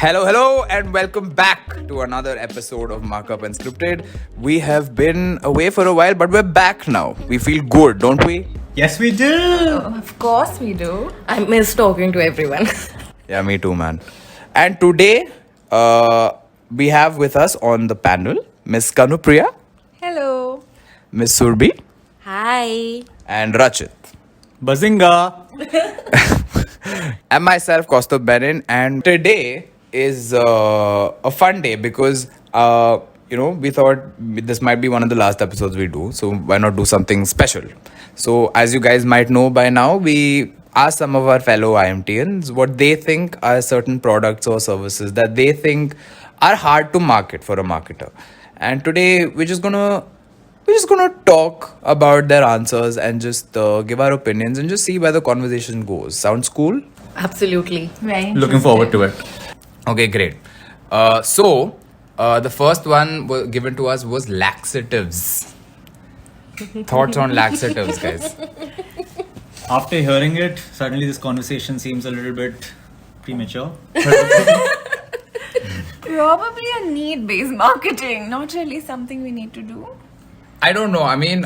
Hello, and welcome back to another episode of Markup Unscripted. We have been away for a while, but we're back now. We feel good, don't we? Yes, we do. Of course we do. I miss talking to everyone. Yeah, me too, man. And today, we have with us on the panel Miss Kanupriya, Hello. Miss Surbi, Hi. and Rachit. Bazinga. And myself, Kaustubh Benin. And today is a fun day because, we thought this might be one of the last episodes we do. So why not do something special? So as you guys might know by now, we asked some of our fellow IMTians what they think are certain products or services that they think are hard to market for a marketer. And today we're just gonna talk about their answers and just give our opinions and just see where the conversation goes. Sounds cool? Absolutely. Very Looking forward to it. Okay, great. The first one given to us was laxatives. Thoughts on laxatives, guys? After hearing it, suddenly this conversation seems a little bit premature. Probably a need-based marketing, not really something we need to do. I don't know. I mean,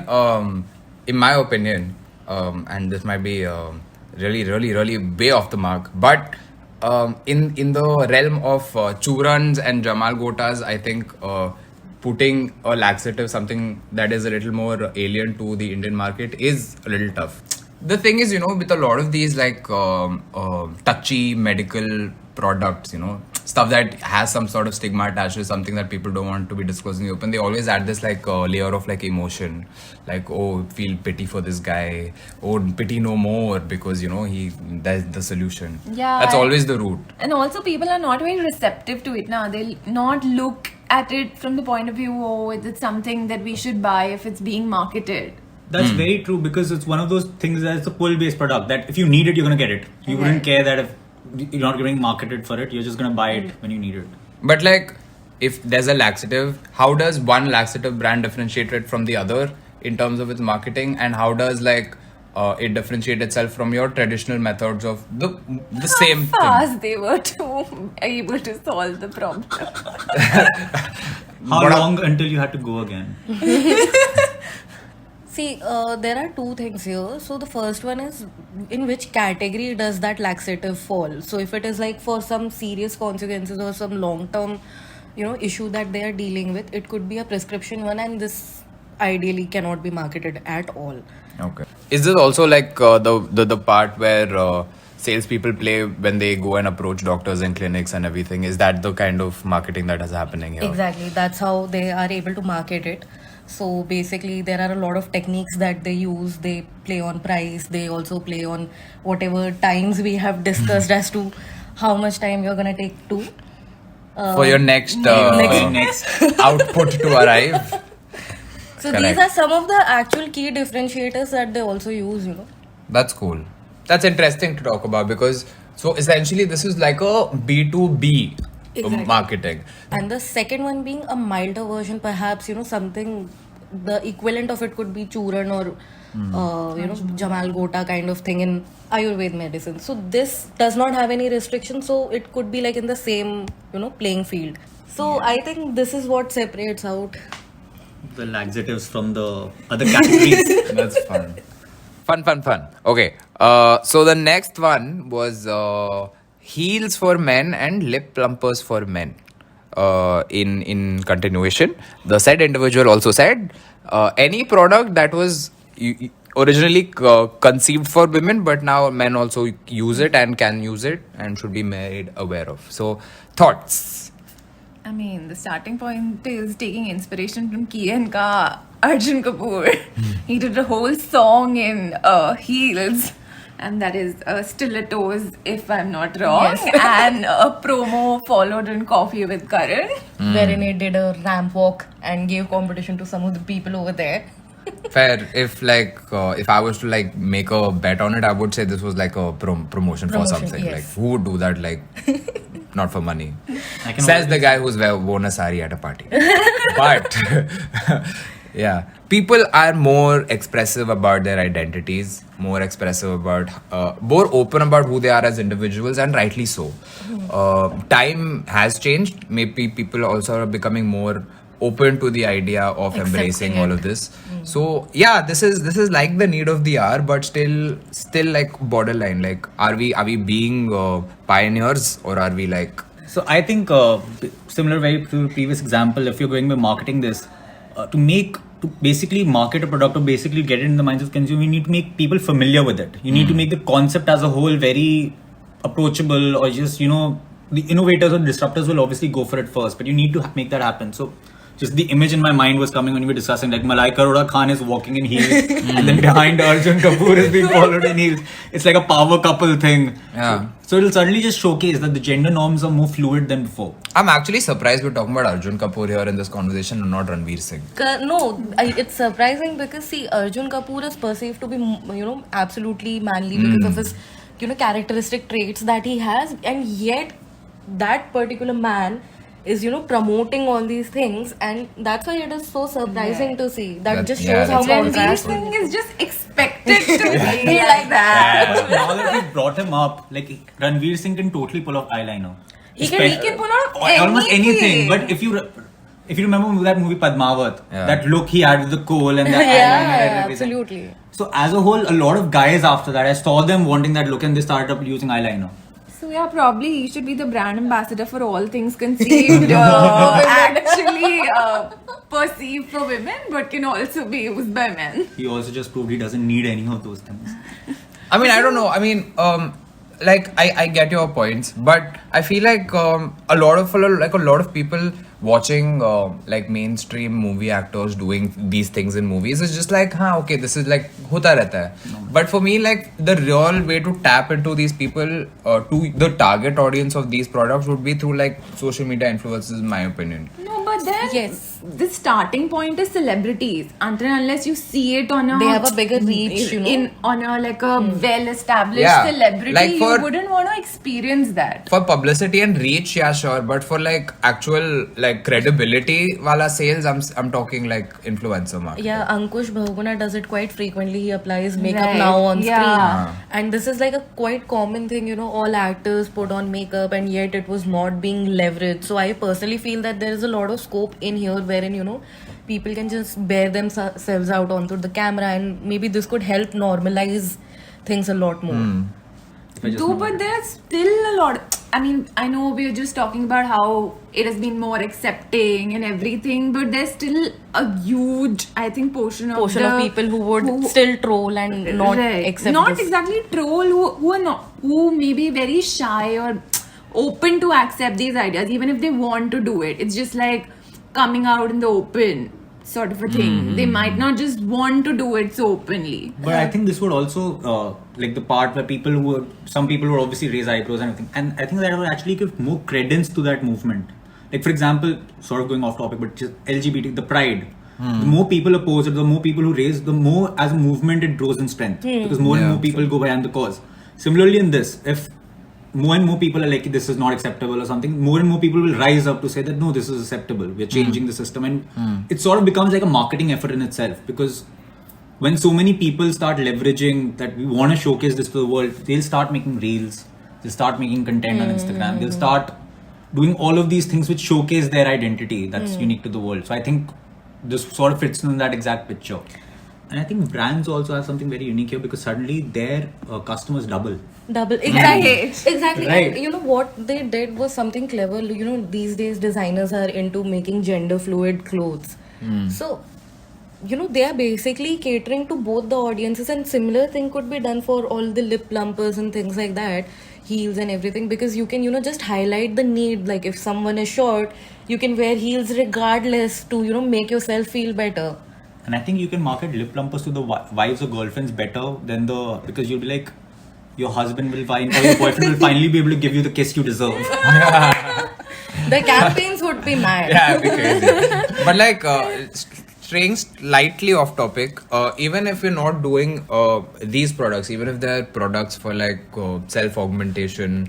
in my opinion, and this might be really way off the mark, but in the realm of churans and Jamal Gotas, I think putting a laxative, something that is a little more alien to the Indian market, is a little tough. The thing is, with a lot of these like touchy medical products, stuff that has some sort of stigma attached to something that people don't want to be disclosed in the open, they always add this like layer of like emotion, like, oh, feel pity for this guy, oh, pity no more, because that's the solution. Yeah, That's always the route. And also people are not very receptive to it now. They'll not look at it from the point of view, oh, it's something that we should buy if it's being marketed. That's very true because it's one of those things that's a pull-based product that if you need it, you're going to get it. You wouldn't care that if you're not getting marketed for it, you're just going to buy it when you need it. But like, if there's a laxative, how does one laxative brand differentiate it from the other in terms of its marketing, and how does like it differentiate itself from your traditional methods of the same thing? How fast they were able to solve the problem. How long until you had to go again? See, there are two things here. So the first one is, in which category does that laxative fall? So if it is like for some serious consequences or some long-term, issue that they are dealing with, it could be a prescription one, and this ideally cannot be marketed at all. Okay. Is this also like the part where salespeople play when they go and approach doctors and clinics and everything? Is that the kind of marketing that is happening here? Exactly. That's how they are able to market it. So basically, there are a lot of techniques that they use. They play on price. They also play on whatever times we have discussed as to how much time you're gonna take to For your next output to arrive. So Correct. These are some of the actual key differentiators that they also use. That's cool. That's interesting to talk about because so essentially this is like a B2B Exactly. marketing. And the second one being a milder version, perhaps, something, the equivalent of it could be Churan or, Jamal Gota kind of thing in Ayurveda medicine. So this does not have any restrictions, so it could be like in the same, playing field. So I think this is what separates out. The laxatives from the other categories. That's fun. Fun. Okay. So the next one was heels for men and lip plumpers for men. In continuation, the said individual also said any product that was originally conceived for women, but now men also use it and can use it and should be made aware of. So, thoughts? I mean, the starting point is taking inspiration from Kian ka Arjun Kapoor. He did a whole song in heels, and that is stilettos, if I'm not wrong, and a promo followed in Coffee with Karan. Wherein he did a ramp walk and gave competition to some of the people over there. Fair. If I was to like make a bet on it, I would say this was like a promotion for something. Yes. Like who would do that? Like not for money. Says the guy who's worn a sari at a party. But Yeah, people are more expressive about their identities, more expressive about, more open about who they are as individuals, and rightly so. Time has changed. Maybe people also are becoming more open to the idea of embracing all of this. So yeah, this is like the need of the hour, but still like borderline. Like, are we being pioneers, or are we like? So I think similar way to the previous example, if you're going by marketing this, to basically market a product or basically get it in the minds of consumers, you need to make people familiar with it. You need to make the concept as a whole very approachable, or just the innovators or disruptors will obviously go for it first, but you need to make that happen. So just the image in my mind was coming when we were discussing, like Malaika Arora Khan is walking in heels and then behind Arjun Kapoor is being followed in heels. It's like a power couple thing. Yeah. So it'll suddenly just showcase that the gender norms are more fluid than before. I'm actually surprised we're talking about Arjun Kapoor here in this conversation and not Ranveer Singh. No, it's surprising because see, Arjun Kapoor is perceived to be, absolutely manly because of his, characteristic traits that he has, and yet that particular man is, promoting all these things, and that's why it is so surprising to see. That just shows how Ranveer contrast. Singh is just expected to be like that. But now that we brought him up, like Ranveer Singh can totally pull off eyeliner. He can pull off almost anything. anything. But if you remember that movie Padmavat, that look he had with the coal and the eyeliner and Yeah, everything. absolutely. So as a whole, a lot of guys after that, I saw them wanting that look and they started up using eyeliner. So yeah, probably he should be the brand ambassador for all things conceived, actually perceived for women, but can also be used by men. He also just proved he doesn't need any of those things. I mean, I don't know. I mean, like I get your points, but I feel like a lot of people watching like mainstream movie actors doing these things in movies is just like, okay, this is like hota rehta hai. But for me, like the real way to tap into these people, to the target audience of these products, would be through like social media influencers, in my opinion. No, but then Yes. the starting point is celebrities. Until and unless you see it on a They have a bigger reach, on a like a well-established Yeah. celebrity, Like you wouldn't want to experience that. For publicity and reach, yeah, sure. But for like actual like credibility wala sales, I'm talking like influencer marketing. Yeah, Ankush Bahuguna does it quite frequently. He applies makeup Right, now on yeah. screen. And this is like a quite common thing, all actors put on makeup and yet it was not being leveraged. So I personally feel that there is a lot of scope in here wherein, people can just bear themselves out onto the camera, and maybe this could help normalize things a lot more. But there's still a lot. I mean, I know we're just talking about how it has been more accepting and everything, but there's still a huge, I think, portion of People who would still troll and not accept not this. exactly troll, who may be very shy or open to accept these ideas, even if they want to do it. It's just like coming out in the open sort of a thing. They might not just want to do it so openly. But I think this would also like the part where some people would obviously raise eyebrows and everything, and I think that would actually give more credence to that movement. Like for example, sort of going off topic, but just LGBT, the pride. The more people oppose it, the more people who raise, the more as a movement it grows in strength, because more and more people go behind the cause. Similarly in this, if more and more people are like, this is not acceptable or something, more and more people will rise up to say that no, this is acceptable, we're changing the system, and it sort of becomes like a marketing effort in itself, because when so many people start leveraging that we want to showcase this to the world, they'll start making reels, they'll start making content on Instagram, they'll start doing all of these things which showcase their identity that's unique to the world. So I think this sort of fits in that exact picture. And I think brands also have something very unique here, because suddenly their customers double. Exactly. Right. And what they did was something clever. These days designers are into making gender fluid clothes. So, they are basically catering to both the audiences, and similar thing could be done for all the lip plumpers and things like that, heels and everything, because you can, just highlight the need. Like if someone is short, you can wear heels regardless to, make yourself feel better. And I think you can market lip plumpers to the wives or girlfriends better than because you'll be like, your husband will find, or your boyfriend will finally be able to give you the kiss you deserve. The campaigns would be mad. Yeah, it'd be crazy. But like, straying slightly off topic, even if you're not doing these products, even if they're products for like self-augmentation,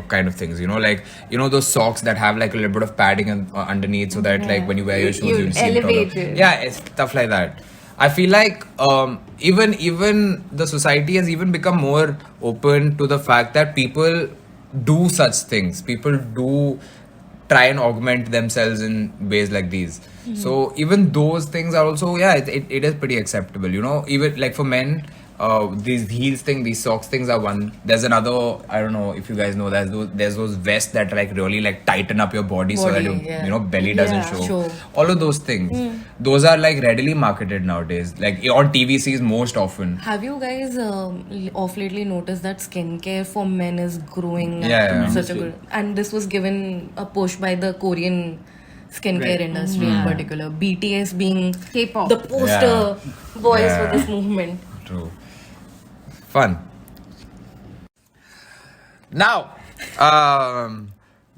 kind of things, like those socks that have like a little bit of padding underneath, so that like when you wear your shoes You you see it all elevate up. it. Yeah, it's stuff like that. I feel like even the society has even become more open to the fact that people do such things. People do try and augment themselves in ways like these. So even those things are also, it is pretty acceptable. Even like for men, these heels thing, these socks things are one. There's another, I don't know if you guys know, there's those vests that like really like tighten up your body so that your belly doesn't Yeah, show. sure. All of those things, those are like readily marketed nowadays, like on TVCs most often. Have you guys off lately noticed that skincare for men is growing Yeah. at such a good, and this was given a push by the Korean skincare industry in particular, BTS being K-pop. the poster boys Yeah. for this movement. True. Fun. Now,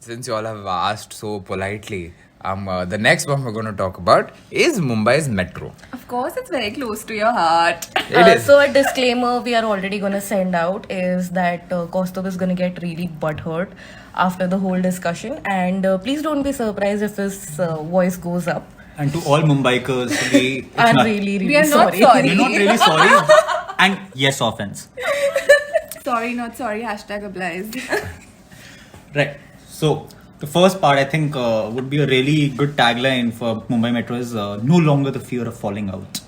since you all have asked so politely, the next one we're going to talk about is Mumbai's metro. Of course, it's very close to your heart. It is. So a disclaimer we are already going to send out is that Kaustubh is going to get really butthurt after the whole discussion, and please don't be surprised if his voice goes up. And to all Mumbaikers, I'm really, really We are not sorry. sorry. we're not really sorry. And yes, offense. Sorry, not sorry. Hashtag applies. Right. So the first part I think would be a really good tagline for Mumbai Metro is no longer the fear of falling out.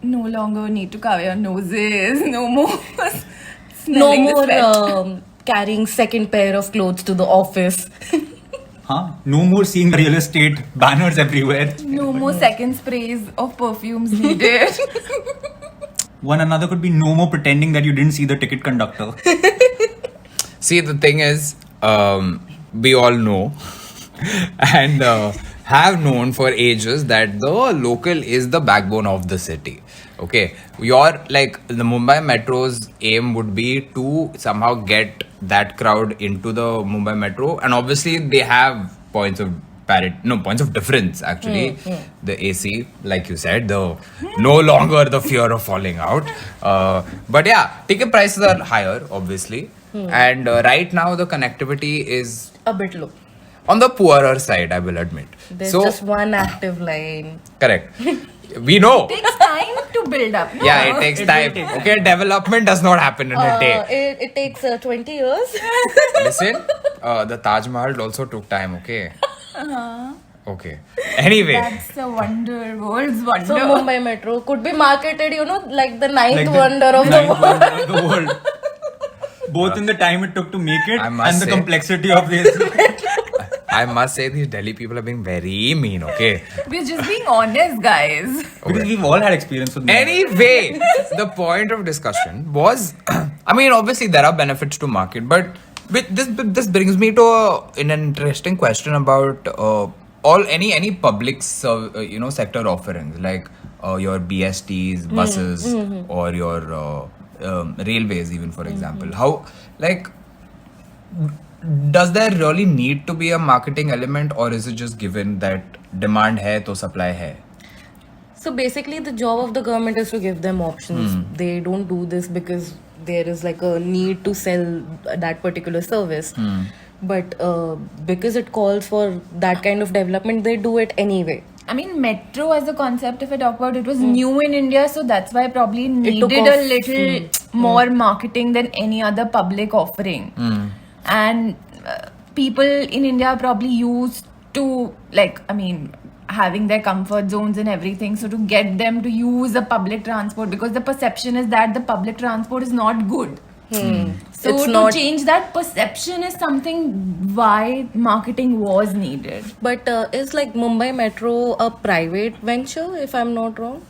No longer need to cover your noses. No more. No smelling the more sweat. carrying second pair of clothes to the office. No more seeing real estate banners everywhere. No more second sprays of perfumes needed. One another could be no more pretending that you didn't see the ticket conductor. See, the thing is, we all know and have known for ages that the local is the backbone of the city. Okay, the Mumbai Metro's aim would be to somehow get that crowd into the Mumbai Metro, and obviously they have points of difference actually. The AC, like you said, the no longer the fear of falling out. But yeah, ticket prices are higher, obviously, and right now the connectivity is A bit low. on the poorer side, I will admit. There's So just one active line. correct. We know. Takes time to build up. No? Yeah, it takes time. Okay, development does not happen in a day. It takes 20 years. Listen, the Taj Mahal also took time. Okay. Okay. Anyway. That's the wonder, world's wonder. So Mumbai Metro could be marketed, like the ninth Like the wonder of the ninth world. wonder of the world. Both in the time it took to make it I and must the say- complexity of this. I must say these Delhi people are being very mean, okay? We're just being honest, guys. Because we've all had experience with Mumbai. Anyway, the point of discussion was, I mean, obviously there are benefits to market, but this brings me to an interesting question about any public sector offerings like your BSTs, buses, or your railways, even for example. How does there really need to be a marketing element, or is it just given that demand hai to supply hai? So basically, the job of the government is to give them options. They don't do this because there is like a need to sell that particular service. But because it calls for that kind of development, they do it anyway. I mean, metro as a concept, if I talk about it, was new in India, so that's why probably took needed off. a little more marketing than any other public offering. And people in India are probably used to, having their comfort zones and everything. So to get them to use a public transport, because the perception is that the public transport is not good. So It's to not- change that perception is something why marketing was needed. But is like Mumbai Metro a private venture, if I'm not wrong?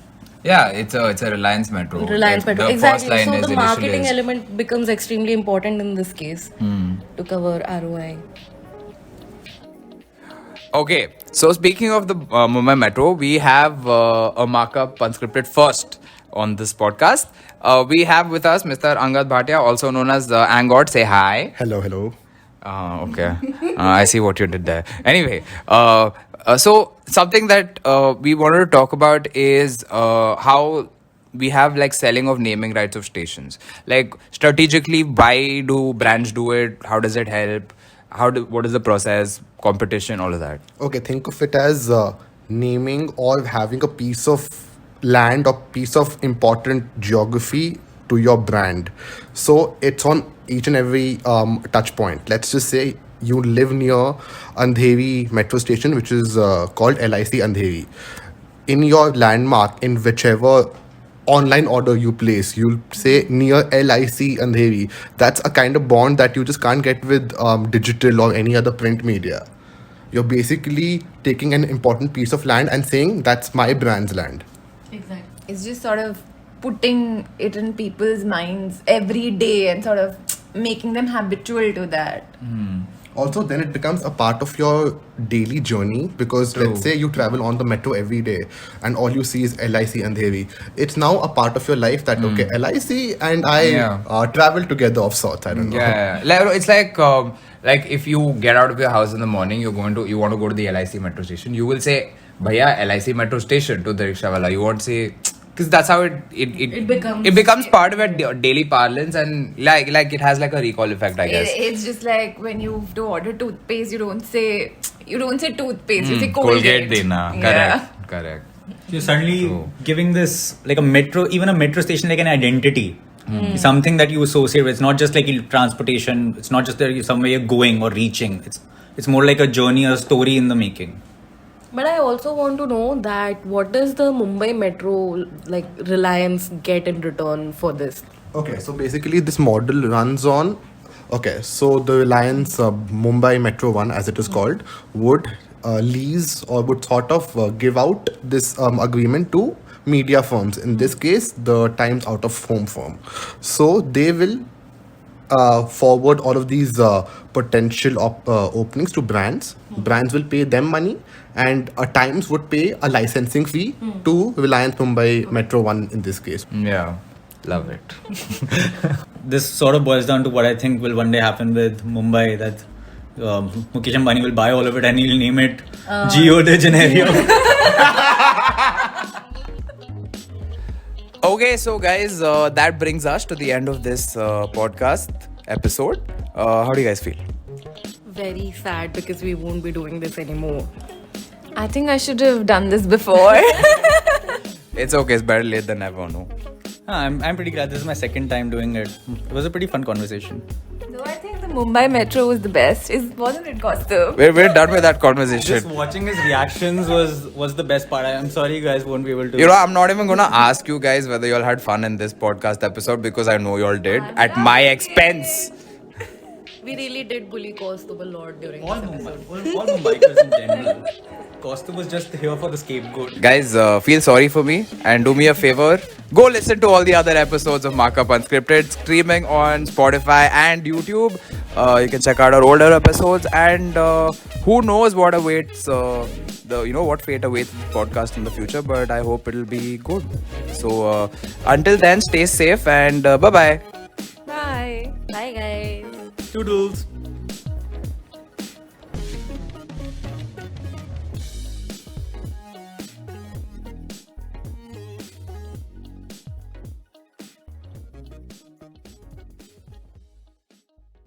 Yeah, it's a Reliance Metro. Reliance Metro, The exactly. first line So is the marketing initially is- element becomes extremely important in this case to cover ROI. Okay, so speaking of the Mumbai Metro, we have a Markup Unscripted first on this podcast. We have with us Mr. Angad Bhatia, also known as Angod. Say hi. Hello. Okay. I see what you did there. Anyway, so something that we wanted to talk about is how we have like selling of naming rights of stations. Like strategically, why do brands do it? How does it help? What is the process? Competition, all of that. Okay, think of it as naming or having a piece of land or piece of important geography to your brand. So it's on each and every touch point. Let's just say you live near Andheri metro station, which is called LIC Andheri. In your landmark, in whichever online order you place, you'll say near LIC Andheri. That's a kind of bond that you just can't get with digital or any other print media. You're basically taking an important piece of land and saying that's my brand's land. Exactly. It's just sort of putting it in people's minds every day and sort of making them habitual to that. Also, then it becomes a part of your daily journey because let's say you travel on the metro every day and all you see is LIC Andheri. It's now a part of your life that, okay, LIC and I travel together of sorts. I don't know. Yeah. It's like if you get out of your house in the morning, you want to go to the LIC metro station. You will say, "Bhaiya, LIC metro station" to the rickshawala. You won't say, because that's how it becomes part of your daily parlance, and like it has like a recall effect, I guess. It's just like when you have to order toothpaste, you don't say toothpaste, you say Colgate. Dena. Yeah. Correct. You're suddenly giving this like even a metro station, like an identity. Something that you associate with. It's not just like transportation. It's not just that somewhere you're going or reaching. It's more like a journey, a story in the making. But I also want to know that what does the Mumbai Metro, like Reliance, get in return for this? Okay, so basically this model runs on. Okay, so the Reliance Mumbai Metro One, as it is called, would lease or would sort of give out this agreement to media firms. In this case, the Times Out of Home firm. So they will forward all of these potential openings to brands. Brands will pay them money, and Times would pay a licensing fee to Reliance Mumbai Metro One in this case. Yeah. Love it. This sort of boils down to what I think will one day happen with Mumbai, that Mukesh Ambani will buy all of it and he'll name it Geo de Janeiro. Okay, so guys, that brings us to the end of this podcast episode. How do you guys feel? Very sad because we won't be doing this anymore. I think I should have done this before. It's okay. It's better late than never. No. I'm pretty glad this is my second time doing it. It was a pretty fun conversation. No, I think the Mumbai Metro was the best. Wasn't it, Kaustubh? We're done with that conversation. Just watching his reactions was the best part. I'm sorry you guys won't be able to. You know, I'm not even gonna ask you guys whether you all had fun in this podcast episode because I know you all did at my expense. We really did bully Kaustubh a lot during all this Mumbai, episode. all Mumbaikers in general. Kaustubh was just here for the scapegoat. Guys, feel sorry for me and do me a favor. Go listen to all the other episodes of Markup Unscripted, streaming on Spotify and YouTube. You can check out our older episodes, and who knows what awaits what fate awaits this podcast in the future. But I hope it'll be good. So until then, stay safe and bye bye. Bye. Bye, guys. Toodles.